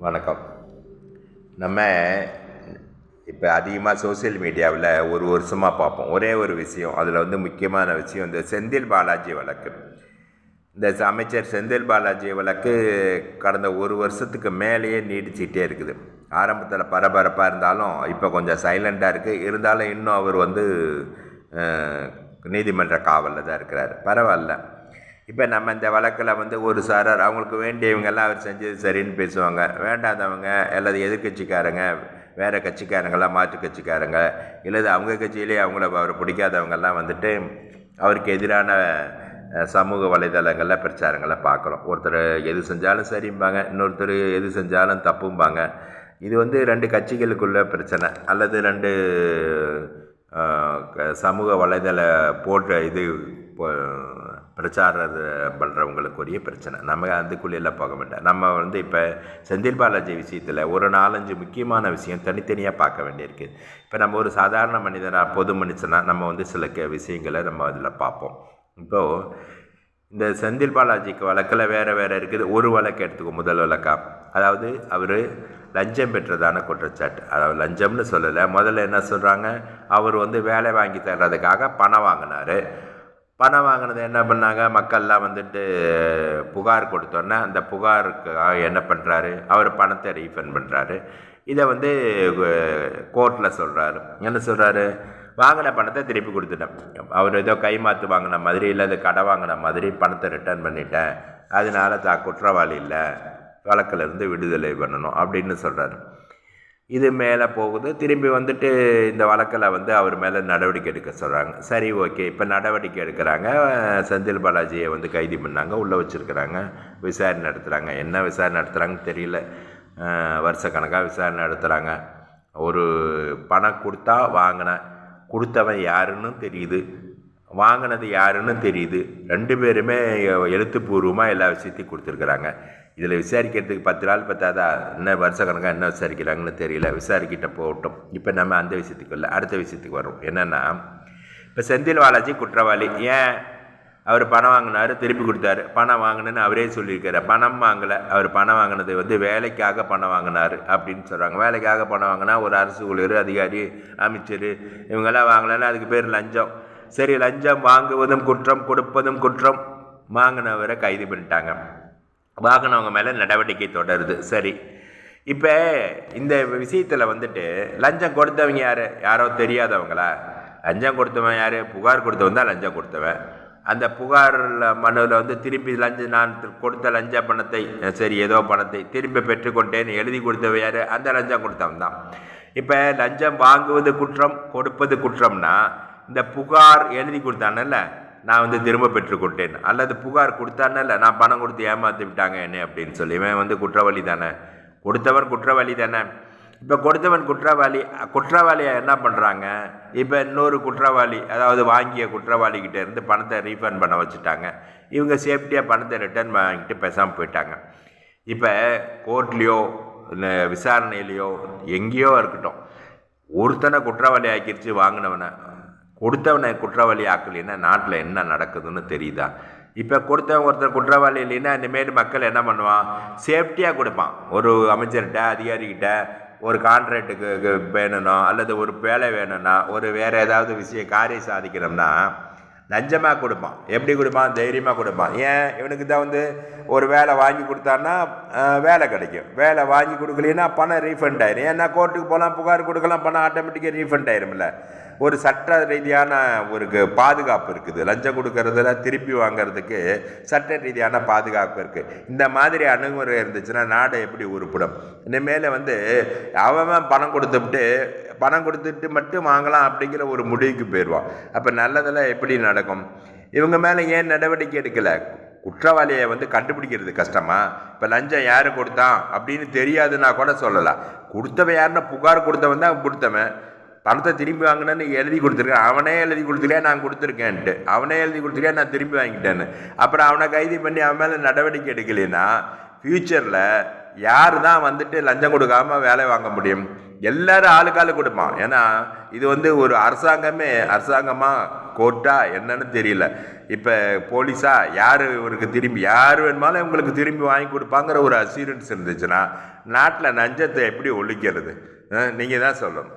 வணக்கம். நம்ம இப்போ அதிகமாக சோசியல் மீடியாவில் ஒரு வருஷமாக பார்ப்போம். ஒரே ஒரு விஷயம், அதில் முக்கியமான விஷயம் இந்த செந்தில் பாலாஜி வழக்கு. இந்த அமைச்சர் செந்தில் பாலாஜி வழக்கு கடந்த ஒரு வருஷத்துக்கு மேலேயே நீடிச்சிக்கிட்டே இருக்குது. ஆரம்பத்தில் பரபரப்பாக இருந்தாலும் இப்போ கொஞ்சம் சைலண்டாக இருக்குது. இருந்தாலும் இன்னும் அவர் நீதிமன்ற காவலில் தான் இருக்கிறார். பரவாயில்ல. இப்போ நம்ம இந்த வழக்கில் ஒரு சாரார் அவங்களுக்கு வேண்டியவங்கெல்லாம் அவர் செஞ்சது சரின்னு பேசுவாங்க. வேண்டாதவங்க அல்லது எதிர்கட்சிக்காரங்க, வேறு கட்சிக்காரங்களாம், மாற்று கட்சிக்காரங்க, இல்லது அவங்க கட்சியிலே அவரை பிடிக்காதவங்கெல்லாம் அவருக்கு எதிரான சமூக வலைதளங்களில் பிரச்சாரங்களை பார்க்குறோம். ஒருத்தர் எது செஞ்சாலும் சரிம்பாங்க, இன்னொருத்தர் எது செஞ்சாலும் தப்பும்பாங்க. இது ரெண்டு கட்சிகளுக்குள்ள பிரச்சனை, அல்லது ரெண்டு சமூக வலைதள பிரச்சாரம் பண்ணுறவங்களுக்குரிய பிரச்சனை. நம்ம அதுக்குள்ளெல்லாம் போக வேண்டாம். நம்ம இப்போ செந்தில் பாலாஜி விஷயத்தில் ஒரு 4-5 முக்கியமான விஷயம் தனித்தனியாக பார்க்க வேண்டியிருக்கு. இப்போ நம்ம ஒரு சாதாரண மனிதனாக, பொது மனுஷனாக நம்ம சில விஷயங்களை நம்ம அதில் பார்ப்போம். இப்போது இந்த செந்தில் பாலாஜிக்கு வழக்கில் வேறு இருக்குது. ஒரு வழக்கு எடுத்துக்கோ. முதல் வழக்கா, அதாவது அவர் லஞ்சம் பெற்றதான குற்றச்சாட்டு. அதாவது லஞ்சம்னு சொல்லலை, முதல்ல என்ன சொல்கிறாங்க, அவர் வேலை வாங்கி தர்றதுக்காக பணம் வாங்கினார். பணம் வாங்கினது என்ன பண்ணாங்க, மக்கள்லாம் புகார் கொடுத்தோன்னே அந்த புகாருக்காக என்ன பண்ணுறாரு, அவர் பணத்தை ரீஃபண்ட் பண்ணுறாரு. இதை கோர்ட்டில் சொல்கிறாரு. என்ன சொல்கிறாரு, வாங்கின பணத்தை திருப்பி கொடுத்துட்டேன். அவர் ஏதோ கைமாற்று வாங்கின மாதிரி, இல்லை அது கடை வாங்கின மாதிரி பணத்தை ரிட்டர்ன் பண்ணிட்டேன், அதனால குற்றவாளி இல்லை, வழக்கிலிருந்து விடுதலை பண்ணணும் அப்படின்னு சொல்கிறாரு. இது மேலே போகுது. திரும்பி இந்த வழக்கில் அவர் மேலே நடவடிக்கை எடுக்க சொல்கிறாங்க. சரி, ஓகே. இப்போ நடவடிக்கை எடுக்கிறாங்க. செந்தில் பாலாஜியை கைது பண்ணாங்க, உள்ளே வச்சுருக்கிறாங்க, விசாரணை நடத்துகிறாங்க. என்ன விசாரணை நடத்துகிறாங்கன்னு தெரியல. வருஷக்கணக்காக விசாரணை நடத்துகிறாங்க. ஒரு பணம் கொடுத்தவன் யாருன்னு தெரியுது, வாங்கினது யாருன்னு தெரியுது. 2 பேருமே எழுத்துப்பூர்வமாக எல்லா விஷயத்தையும் கொடுத்துருக்குறாங்க. இதில் விசாரிக்கிறதுக்கு 10 நாள் பத்தாதா, என்ன வருஷக்கணக்காக என்ன விசாரிக்கிறாங்கன்னு தெரியல. விசாரிக்கிட்ட போகட்டும். இப்போ நம்ம அந்த விஷயத்துக்கு இல்லை, அடுத்த விஷயத்துக்கு வரும். என்னென்னா, இப்போ செந்தில் பாலாஜி குற்றவாளி. ஏன், அவர் பணம் வாங்கினார், திருப்பி கொடுத்தாரு. பணம் வாங்கினேன்னு அவரே சொல்லியிருக்காரு. பணம் வாங்கலை, அவர் பணம் வாங்கினது வேலைக்காக பணம் வாங்கினார் அப்படின்னு சொல்கிறாங்க. வேலைக்காக பணம் வாங்கினா ஒரு அரசு ஊழியர், அதிகாரி, அமைச்சர் இவங்கெல்லாம் வாங்கலைன்னா அதுக்கு பேர் லஞ்சம். சரி, லஞ்சம் வாங்குவதும் குற்றம், கொடுப்பதும் குற்றம். வாங்கினவரை கைது பண்ணிட்டாங்க. வாங்கினவங்க மேலே நடவடிக்கை தொடருது. சரி, இப்போ இந்த விஷயத்தில் லஞ்சம் கொடுத்தவங்க யாரோ தெரியாதவங்களா? லஞ்சம் கொடுத்தவன் யார்? புகார் கொடுத்தவன் தான் லஞ்சம் கொடுத்தவன். அந்த புகார் மனுவில் திருப்பி நான் கொடுத்த லஞ்ச பணத்தை, சரி ஏதோ பணத்தை திரும்பி பெற்றுக்கொண்டேன்னு எழுதி கொடுத்தவன் யார்? அந்த லஞ்சம் கொடுத்தவன் தான். இப்போ லஞ்சம் வாங்குவது குற்றம், கொடுப்பது குற்றம்னா, இந்த புகார் எழுதி கொடுத்தானல்ல, நான் திரும்ப பெற்றுக்கொண்டேன், அல்லது புகார் கொடுத்தானல்ல, நான் பணம் கொடுத்து ஏமாற்றி விட்டாங்க என்ன அப்படின்னு சொல்லி, இவன் குற்றவாளி தானே, கொடுத்தவன் குற்றவாளி தானே. இப்போ கொடுத்தவன் குற்றவாளியை என்ன பண்ணுறாங்க, இப்போ இன்னொரு குற்றவாளி, அதாவது வாங்கிய குற்றவாளிகிட்ட இருந்து பணத்தை ரீஃபண்ட் பண்ண வச்சுட்டாங்க. இவங்க சேஃப்டியாக பணத்தை ரிட்டர்ன் வாங்கிட்டு பேசாமல் போயிட்டாங்க. இப்போ கோர்ட்லேயோ விசாரணையிலையோ எங்கேயோ இருக்கட்டும், ஒருத்தனை குற்றவாளி ஆக்கிடுச்சு, வாங்கினவனை. கொடுத்தவனை குற்றவாளி ஆக்கலைன்னா நாட்டில் என்ன நடக்குதுன்னு தெரியுதா? இப்போ கொடுத்தவன் ஒருத்தர் குற்றவாளி இல்லைன்னா இனிமேல் மக்கள் என்ன பண்ணுவான், சேஃப்டியாக கொடுப்பான். ஒரு அமைச்சர்கிட்ட, அதிகாரிகிட்ட ஒரு கான்ட்ராக்டுக்கு வேணும்னா, அல்லது ஒரு வேலை வேணும்னா, ஒரு வேறு ஏதாவது விஷயம் காரியம் சாதிக்கணும்னா லஞ்சமாக கொடுப்பான். எப்படி கொடுப்பான்? தைரியமாக கொடுப்பான். ஏன், இவனுக்கு தான் ஒரு வேலை வாங்கி கொடுத்தான்னா வேலை கிடைக்கும். வேலை வாங்கி கொடுக்கலன்னா பணம் ரீஃபண்ட் ஆயிரும். ஏன்னா கோர்ட்டுக்கு போகலாம், புகார் கொடுக்கலாம், பணம் ஆட்டோமேட்டிக்காக ரீஃபண்ட் ஆயிரும்ல. ஒரு சட்ட ரீதியான ஒரு பாதுகாப்பு இருக்குது. லஞ்சம் கொடுக்கறதுல திருப்பி வாங்கிறதுக்கு சட்ட ரீதியான பாதுகாப்பு இருக்குது. இந்த மாதிரி அணுகுமுறை இருந்துச்சுன்னா நாடு எப்படி உருப்படும்? இனிமேல் அவன் பணம் கொடுத்துட்டு மட்டும் வாங்கலாம் அப்படிங்கிற ஒரு முடிவுக்கு போயிடுவான். அப்போ நல்லதெல்லாம் எப்படி நடக்கும்? இவங்க மேலே ஏன் நடவடிக்கை எடுக்கலை? குற்றவாளியை கண்டுபிடிக்கிறது கஷ்டமா? இப்போ லஞ்சம் யாரு கொடுத்தான் அப்படின்னு தெரியாதுன்னா கூட சொல்லலாம். கொடுத்தவன் யாருன்னா, புகார் கொடுத்தவன் தான் கொடுத்தவன். பணத்தை திரும்பி வாங்கினேன்னு எழுதி கொடுத்துருக்கேன், அவனே எழுதி கொடுத்துருக்கேன், நான் கொடுத்துருக்கேன்ட்டு. அவனே எழுதி கொடுத்துருக்கேன், நான் திரும்பி வாங்கிட்டேன்னு. அப்புறம் அவனை கைது பண்ணி அவன் மேலே நடவடிக்கை எடுக்கலைன்னா ஃப்யூச்சரில் யார் தான் லஞ்சம் கொடுக்காமல் வேலை வாங்க முடியும்? எல்லாரும் ஆளுக்காளு கொடுப்பான். ஏன்னா இது வந்து ஒரு அரசாங்கமா கோர்ட்டா என்னன்னு தெரியல. இப்போ போலீஸா யார் இவருக்கு திரும்பி யார் வேணுமாலும் இவங்களுக்கு திரும்பி வாங்கி கொடுப்பாங்கிற ஒரு அசூரன்ஸ் இருந்துச்சுன்னா நாட்டில் லஞ்சத்தை எப்படி ஒழிக்கிறது? நீங்கள் தான் சொல்லணும்.